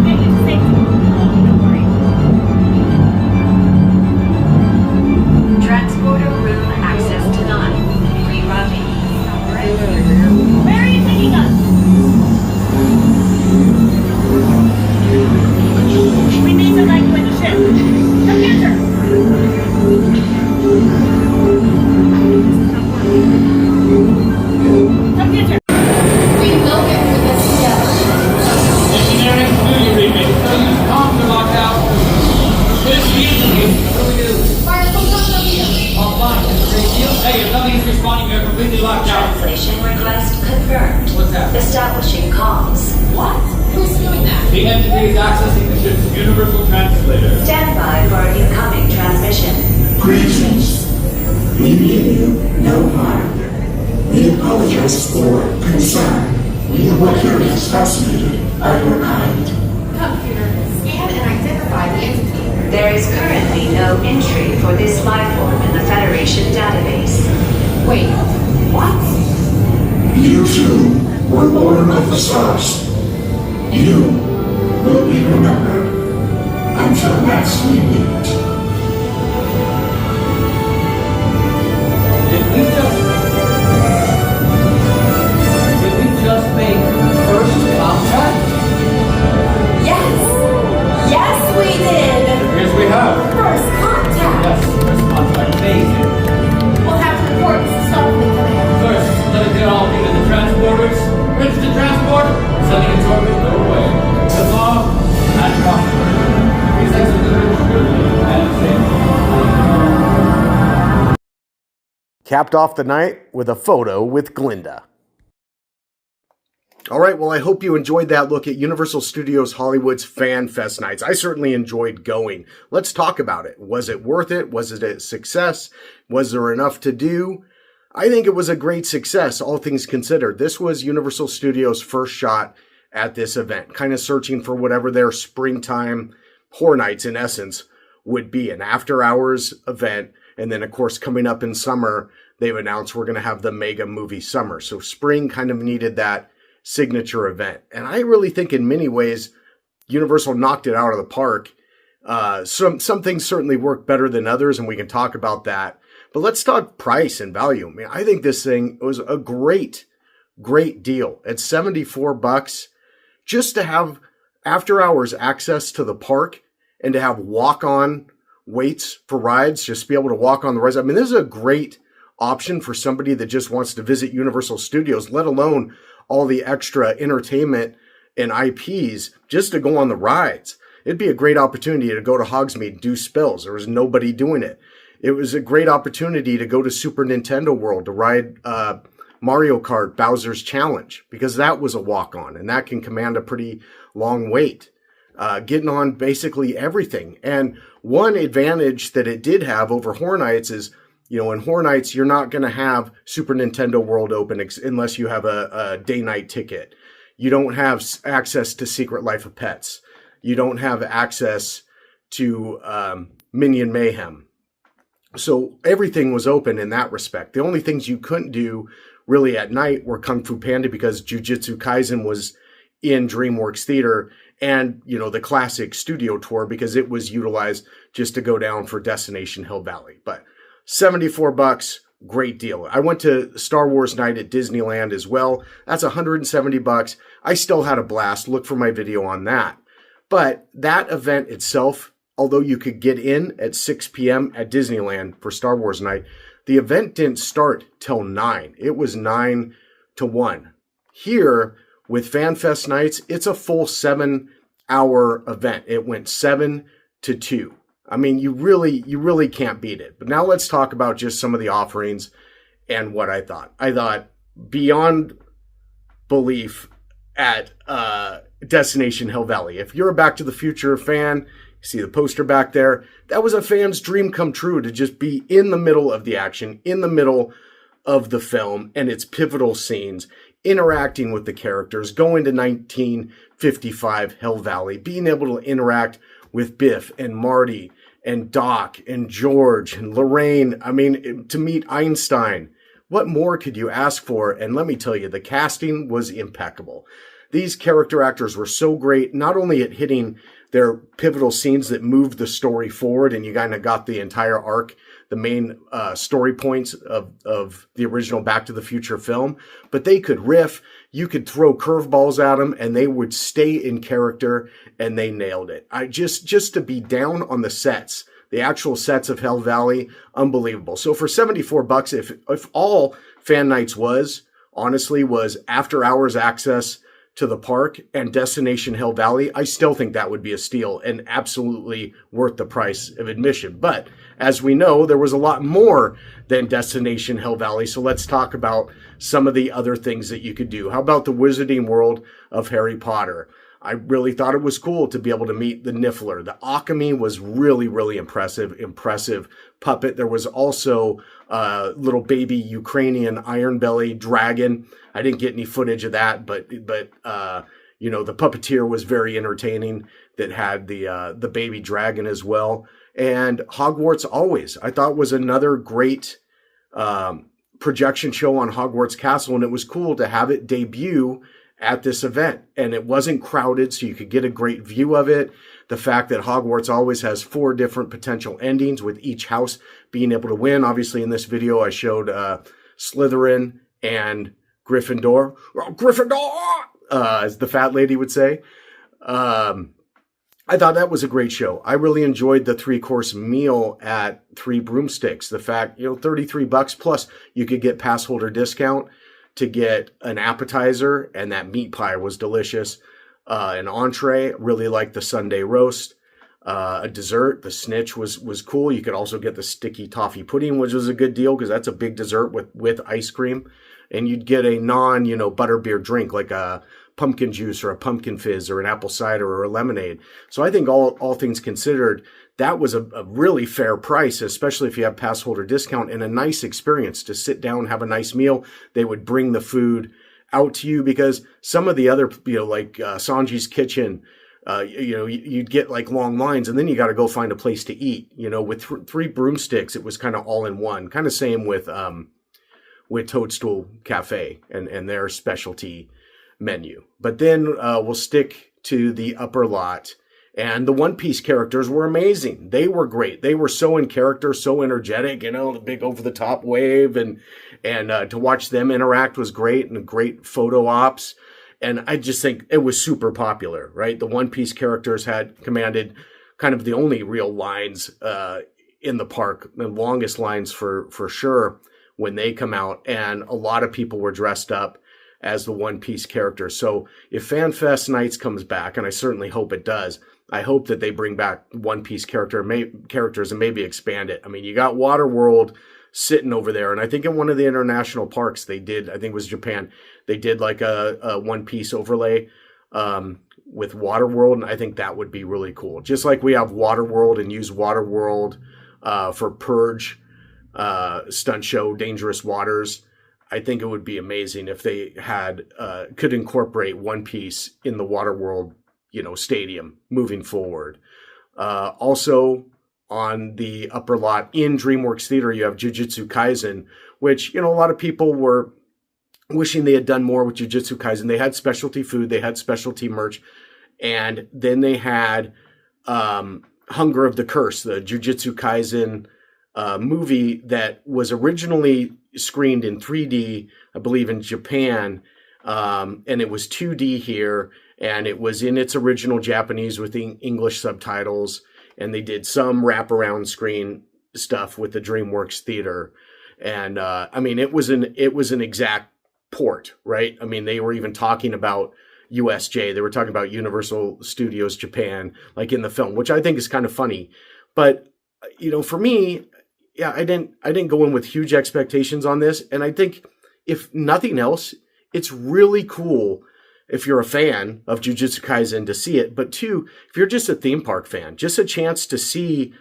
Get you to safety. Don't worry. Transporter room access denied. Rerouting. Where are you taking us? We need to evacuate the ship. Computer! Computer! We will get through this together. Engineering, do you read me? Use comms to lock out. This easily. What do we do? Fire Offline. Hey, if nothing is responding, you're completely locked out. Translation request confirmed. What's that? Establishing comms. What? Who's doing that? The entity is accessing the ship's universal translator. Stand by for incoming transmission. Greetings. We mean you no harm. We apologize for concern. We were curious, fascinated by your kind. Computer, scan and identify identify the entity. There is currently no entry for this life form in the Federation database. Wait, what? You two were born of the stars. You will be remembered until next we meet. Did we just make first contact? Yes! Yes, we did! Yes, we have. First contact! Yes, first contact. Amazing. We'll have to report this to Starfleet Command. First, let us get all into the transporters. Reach the transport. Sending it to orbit. No way. That's all. And prosper. These exits delivered quickly and safely. Capped off the night with a photo with Glinda. All right, well, I hope you enjoyed that look at Universal Studios Hollywood's FanFest Nights. I certainly enjoyed going. Let's talk about it. Was it worth it? Was it a success? Was there enough to do? I think it was a great success, all things considered. This was Universal Studios' first shot at this event, kind of searching for whatever their springtime Horror Nights, in essence, would be, an after-hours event. And then, of course, coming up in summer, they've announced we're going to have the mega movie summer. So spring kind of needed that signature event. And I really think in many ways, Universal knocked it out of the park. Some things certainly work better than others, and we can talk about that. But let's talk price and value. I mean, I think this thing was a great deal. At $74, just to have after hours access to the park and to have walk-on waits for rides, just be able to walk on the rides. I mean, this is a great option for somebody that just wants to visit Universal Studios, let alone all the extra entertainment and IPs just to go on the rides. It'd be a great opportunity to go to Hogsmeade, do spills. There was nobody doing it. It was a great opportunity to go to Super Nintendo World to ride Mario Kart Bowser's Challenge, because that was a walk-on and that can command a pretty long wait. Getting on basically everything. And one advantage that it did have over Horror Nights is, you know, in Horror Nights, you're not going to have Super Nintendo World open unless you have a day-night ticket. You don't have access to Secret Life of Pets. You don't have access to Minion Mayhem. So everything was open in that respect. The only things you couldn't do really at night were Kung Fu Panda, because Jujutsu Kaisen was in DreamWorks Theater, and, you know, the classic studio tour, because it was utilized just to go down for Destination Hill Valley. But $74, great deal. I went to Star Wars Night at Disneyland as well. That's $170. I still had a blast. Look for my video on that. But that event itself, although you could get in at 6 p.m. at Disneyland for Star Wars Night, the event didn't start till 9. It was 9 to 1. Here, with FanFest Nights, it's a full 7-hour event. It went 7 to 2. I mean, you really can't beat it. But now let's talk about just some of the offerings and what I thought. I thought beyond belief at Destination Hill Valley. If you're a Back to the Future fan, you see the poster back there, that was a fan's dream come true, to just be in the middle of the action, in the middle of the film and its pivotal scenes, interacting with the characters, going to 1955 Hill Valley, being able to interact with Biff and Marty and Doc and George and Lorraine. I mean, to meet Einstein. What more could you ask for? And let me tell you, the casting was impeccable. These character actors were so great, not only at hitting their pivotal scenes that moved the story forward, and you kind of got the entire arc, the main story points of the original Back to the Future film, but they could riff. You could throw curveballs at them and they would stay in character, and they nailed it. I just to be down on the sets, the actual sets of Hell Valley, unbelievable. So for $74, if all Fan Nights was after hours access to the park and Destination Hill Valley, I still think that would be a steal and absolutely worth the price of admission. But as we know, there was a lot more than Destination Hill Valley. So let's talk about some of the other things that you could do. How about the Wizarding World of Harry Potter? I really thought it was cool to be able to meet the Niffler. The Alchemy was really, really impressive puppet. There was also a little baby Ukrainian Iron Belly dragon. I didn't get any footage of that, but You know, the puppeteer was very entertaining that had the baby dragon as well. And Hogwarts Always, I thought, was another great projection show on Hogwarts Castle. And it was cool to have it debut at this event. And it wasn't crowded, so you could get a great view of it. The fact that Hogwarts Always has 4 different potential endings, with each house being able to win. Obviously, in this video, I showed Slytherin and Gryffindor. Gryffindor! As the fat lady would say. I thought that was a great show. I really enjoyed the 3-course meal at Three Broomsticks. The fact, you know, $33 plus you could get pass holder discount to get an appetizer, and that meat pie was delicious. An entree, really liked the Sunday roast. A dessert, the snitch was cool. You could also get the sticky toffee pudding, which was a good deal because that's a big dessert with ice cream. And you'd get a butterbeer drink like a pumpkin juice or a pumpkin fizz or an apple cider or a lemonade. So I think all things considered, that was a really fair price, especially if you have pass holder discount, and a nice experience to sit down, have a nice meal. They would bring the food out to you, because some of the other, like Sanji's Kitchen, you'd get like long lines, and then you got to go find a place to eat. With Three Broomsticks, it was kind of all in one. Kind of same with Toadstool Cafe and their specialty menu. But then we'll stick to the upper lot, and the One Piece characters were amazing. They were great. They were so in character, so energetic, the big over the top wave, and to watch them interact was great, and great photo ops. And I just think it was super popular, right? The One Piece characters had commanded kind of the only real lines in the park, the longest lines for sure when they come out, and a lot of people were dressed up as the One Piece characters. So if FanFest Nights comes back, and I certainly hope it does, I hope that they bring back One Piece characters and maybe expand it. I mean, you got Waterworld sitting over there, and I think in one of the international parks they did, I think it was Japan, they did like a One Piece overlay with Waterworld, and I think that would be really cool. Just like we have Waterworld and use Waterworld for Purge stunt show Dangerous Waters. I think it would be amazing if they could incorporate One Piece in the Waterworld, stadium moving forward. Also on the upper lot in DreamWorks Theater, you have Jujutsu Kaisen, which, a lot of people were wishing they had done more with Jujutsu Kaisen. They had specialty food, they had specialty merch, and then they had Hunger of the Curse, the Jujutsu Kaisen movie that was originally screened in 3D, I believe in Japan, and it was 2D here, and it was in its original Japanese with the English subtitles, and they did some wraparound screen stuff with the DreamWorks Theater, and it was an exact port, right? I mean, they were even talking about USJ, they were talking about Universal Studios Japan, like in the film, which I think is kind of funny, but for me, yeah, I didn't go in with huge expectations on this. And I think if nothing else, it's really cool if you're a fan of Jujutsu Kaisen to see it. But 2, if you're just a theme park fan, just a chance to see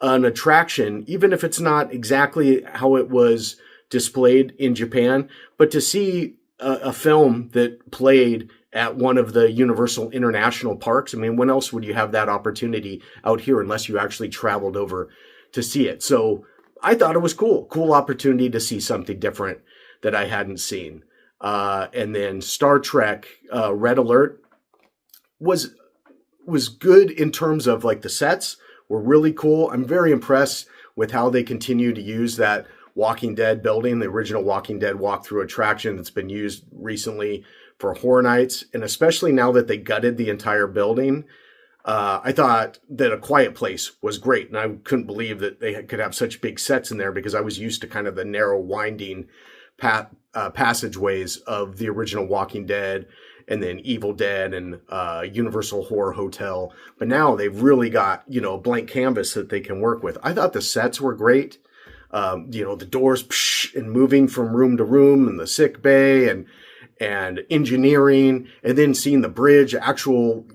an attraction, even if it's not exactly how it was displayed in Japan, but to see a film that played at one of the Universal International parks. I mean, when else would you have that opportunity out here unless you actually traveled over to see it? So I thought it was cool opportunity to see something different that I hadn't seen. And then Star Trek Red Alert was good in terms of like the sets were really cool. I'm very impressed with how they continue to use that Walking Dead building, the original Walking Dead walkthrough attraction that's been used recently for Horror Nights. And especially now that they gutted the entire building, I thought that A Quiet Place was great, and I couldn't believe that they could have such big sets in there because I was used to kind of the narrow, winding passageways of the original Walking Dead, and then Evil Dead and Universal Horror Hotel. But now they've really got a blank canvas that they can work with. I thought the sets were great. The doors and moving from room to room, and the sick bay and engineering, and then seeing the bridge, actual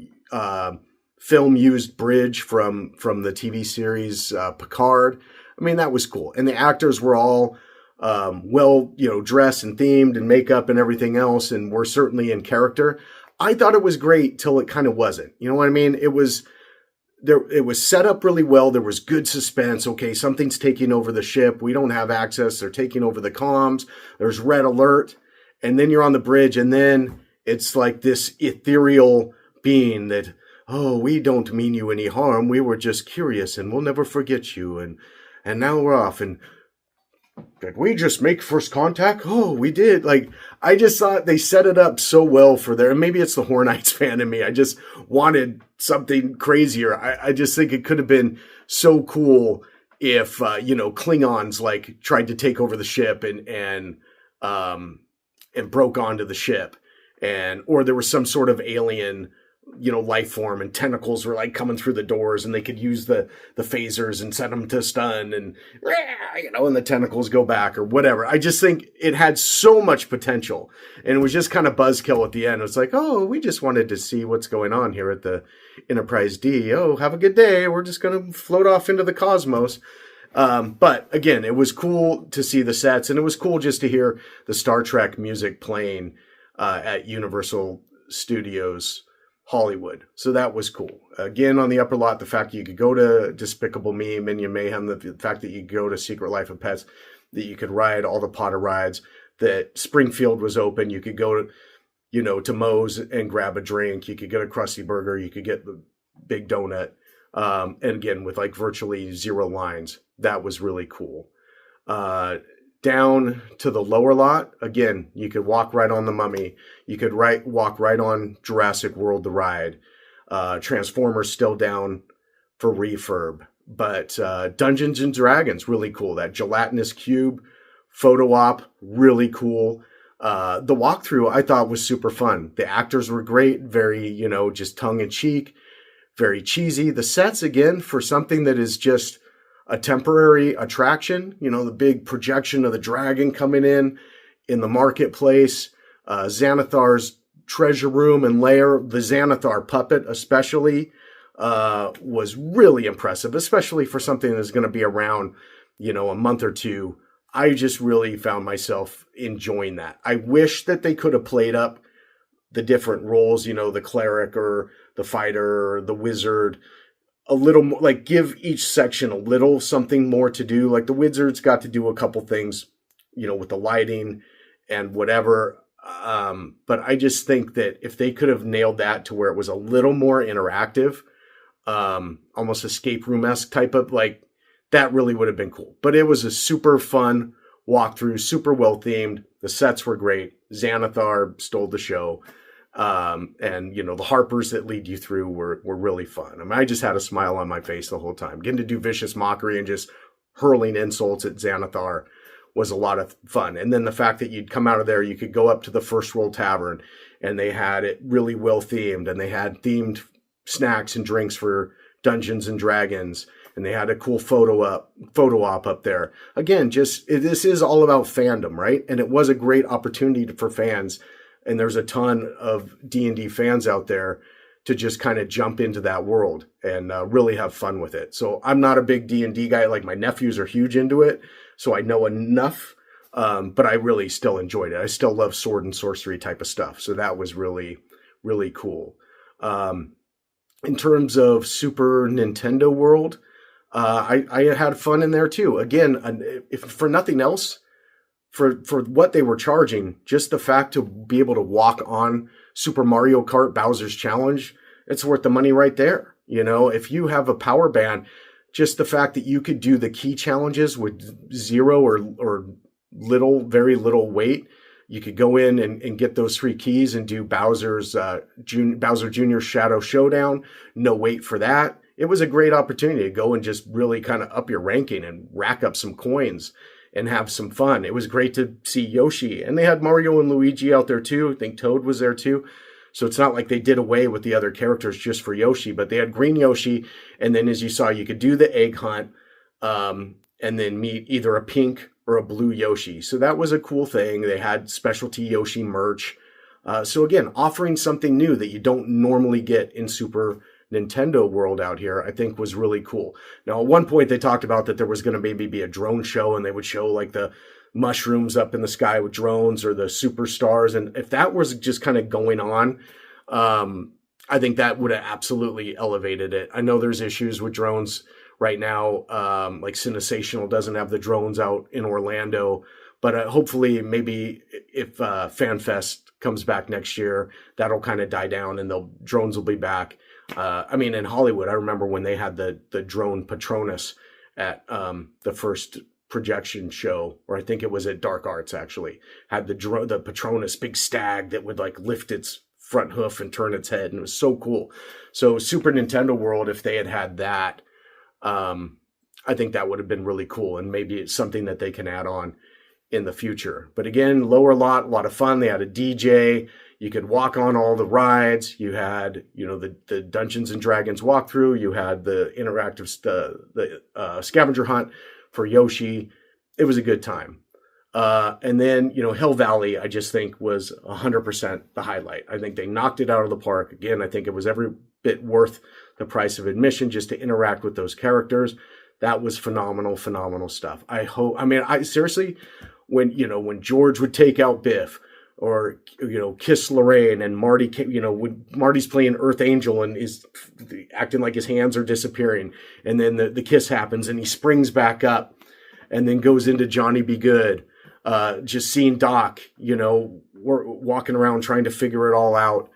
film used bridge from the TV series Picard. I mean, that was cool. And the actors were all dressed and themed and makeup and everything else, and were certainly in character. I thought it was great till it kind of wasn't. You know what I mean? It was set up really well. There was good suspense. Okay, something's taking over the ship. We don't have access. They're taking over the comms. There's red alert. And then you're on the bridge, and then it's like this ethereal being that, oh, we don't mean you any harm. We were just curious, and we'll never forget you. And now we're off. And did we just make first contact? Oh, we did. Like, I just thought they set it up so well for there. And maybe it's the Hornites fan in me. I just wanted something crazier. I just think it could have been so cool if, Klingons like tried to take over the ship and broke onto the ship, or there was some sort of alien, life form, and tentacles were like coming through the doors, and they could use the phasers and set them to stun, and the tentacles go back or whatever. I just think it had so much potential, and it was just kind of buzzkill at the end. It was like, oh, we just wanted to see what's going on here at the Enterprise D. Oh, have a good day. We're just going to float off into the cosmos. But again, it was cool to see the sets, and it was cool just to hear the Star Trek music playing at Universal Studios Hollywood. So that was cool. Again, on the upper lot, the fact that you could go to Despicable Me, Minion Mayhem, the fact that you could go to Secret Life of Pets, that you could ride all the Potter rides, that Springfield was open. You could go to Moe's and grab a drink. You could get a Krusty Burger. You could get the Big Donut. And again, with like virtually zero lines. That was really cool. Down to the lower lot, again, you could walk right on the Mummy. You could walk right on Jurassic World, the ride. Transformers still down for refurb. But Dungeons and Dragons, really cool. That gelatinous cube photo op, really cool. The walkthrough I thought was super fun. The actors were great, very, just tongue in cheek, very cheesy. The sets, again, for something that is just a temporary attraction, the big projection of the dragon coming in the marketplace, Xanathar's treasure room and lair, the Xanathar puppet especially, was really impressive, especially for something that's going to be around, a month or two. I just really found myself enjoying that. I wish that they could have played up the different roles, the cleric or the fighter or the wizard, a little more, like give each section a little something more to do. Like the wizards got to do a couple things, with the lighting and whatever. But I just think that if they could have nailed that to where it was a little more interactive, almost escape room-esque type of, like, that really would have been cool. But it was a super fun walkthrough, super well themed. The sets were great. Xanathar stole the show. And the Harpers that lead you through were really fun. I mean, I just had a smile on my face the whole time. Getting to do vicious mockery and just hurling insults at Xanathar was a lot of fun. And then the fact that you'd come out of there, you could go up to the First World Tavern, and they had it really well themed, and they had themed snacks and drinks for Dungeons and Dragons, and they had a cool photo op up there. Again, this is all about fandom, right? And it was a great opportunity for fans. And there's a ton of D&D fans out there to just kind of jump into that world and really have fun with it. So I'm not a big D&D guy. Like, my nephews are huge into it, so I know enough. But I really still enjoyed it. I still love sword and sorcery type of stuff. So that was really, really cool. In terms of Super Nintendo World, I had fun in there too. Again, if for nothing else, for what they were charging, just the fact to be able to walk on Super Mario Kart Bowser's Challenge, it's worth the money right there. If you have a power band, just the fact that you could do the key challenges with zero or very little weight, you could go in and get those 3 keys and do Bowser Jr. Shadow Showdown. No wait for that. It was a great opportunity to go and just really kind of up your ranking and rack up some coins and have some fun. It was great to see Yoshi, and they had Mario and Luigi out there too. I think Toad was there too. So it's not like they did away with the other characters just for Yoshi, but they had green Yoshi. And then, as you saw, you could do the egg hunt, and then meet either a pink or a blue Yoshi. So that was a cool thing. They had specialty Yoshi merch. So again, offering something new that you don't normally get in Super Nintendo World out here, I think was really cool. Now, at one point they talked about that there was going to maybe be a drone show, and they would show like the mushrooms up in the sky with drones or the superstars. And if that was just kind of going on, I think that would have absolutely elevated it. I know there's issues with drones right now. Like Cinesational doesn't have the drones out in Orlando, but hopefully maybe if FanFest comes back next year, that'll kind of die down and the drones will be back. I mean, in Hollywood, I remember when they had the drone Patronus at the first projection show, or I think it was at Dark Arts actually, had the Patronus big stag that would like lift its front hoof and turn its head, and it was so cool. So Super Nintendo World, if they had that, I think that would have been really cool, and maybe it's something that they can add on in the future. But again, lower lot, a lot of fun. They had a DJ. You could walk on all the rides. You had, you know, the Dungeons and Dragons walkthrough. You had the interactive scavenger hunt for Yoshi. It was a good time. And then, you know, Hill Valley, I just think was 100% the highlight. I think they knocked it out of the park. Again, I think it was every bit worth the price of admission just to interact with those characters. That was phenomenal, phenomenal stuff. I seriously, when George would take out Biff, or, you know, kiss Lorraine, and Marty, you know, when Marty's playing Earth Angel and is acting like his hands are disappearing, and then the kiss happens and he springs back up and then goes into Johnny Be Good. Just seeing Doc, you know, walking around trying to figure it all out.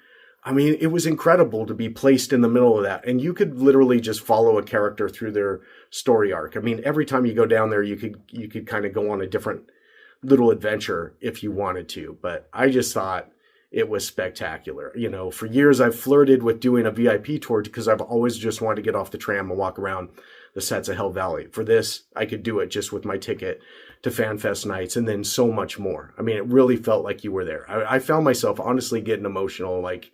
I mean, it was incredible to be placed in the middle of that. And you could literally just follow a character through their story arc. I mean, every time you go down there, you could kind of go on a different little adventure if you wanted to. But I just thought it was spectacular. You know, for years I've flirted with doing a VIP tour because I've always just wanted to get off the tram and walk around the sets of Hell Valley. For this, I could do it just with my ticket to FanFest Nights, and then so much more. I mean, it really felt like you were there. I found myself honestly getting emotional, like,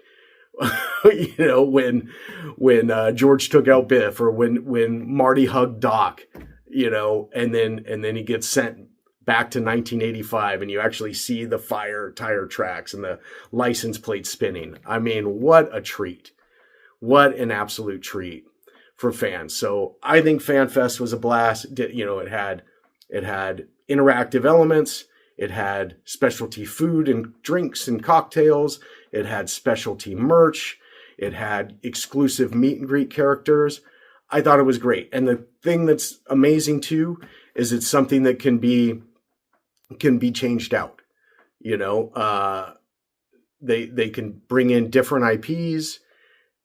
you know, when George took out Biff, or when Marty hugged Doc, you know, and then he gets sent back to 1985, and you actually see the fire tire tracks and the license plate spinning. I mean, what a treat. What an absolute treat for fans. So I think FanFest was a blast. You know, it had interactive elements. It had specialty food and drinks and cocktails. It had specialty merch. It had exclusive meet and greet characters. I thought it was great. And the thing that's amazing too is it's something that can be changed out. You know, they can bring in different IPs,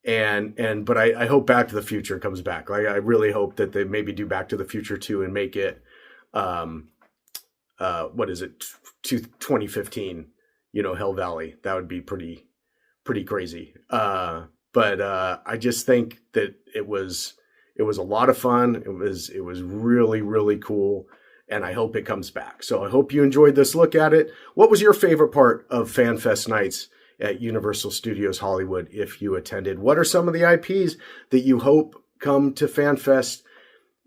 but I hope Back to the Future comes back. Like, I really hope that they maybe do Back to the Future 2 and make it, what is it, 2015, you know, Hell Valley. That would be pretty crazy. But I just think that it was a lot of fun. It was really, really cool. And I hope it comes back. So I hope you enjoyed this look at it. What was your favorite part of FanFest Nights at Universal Studios Hollywood if you attended? What are some of the IPs that you hope come to FanFest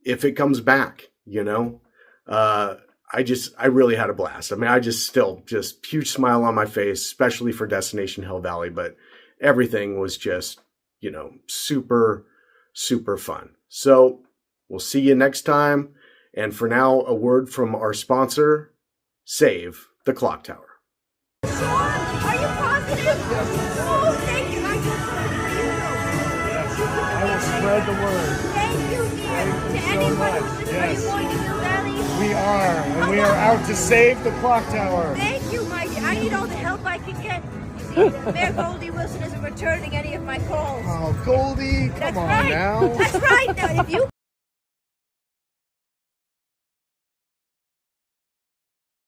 if it comes back, you know? I really had a blast. I mean, I just huge smile on my face, especially for Destination Hell Valley, but everything was just, you know, super, super fun. So we'll see you next time. And for now, a word from our sponsor, Save the Clock Tower. Are you positive? Oh, thank you. I will spread the word. Thank you, dear. To anyone who's are you going to Hill Valley? We are, and we are out to save the clock tower. Thank you, my dear. I need all the help I can get. You see, Mayor Goldie Wilson isn't returning any of my calls. Oh, Goldie, come on right. now. That's right. Now, if you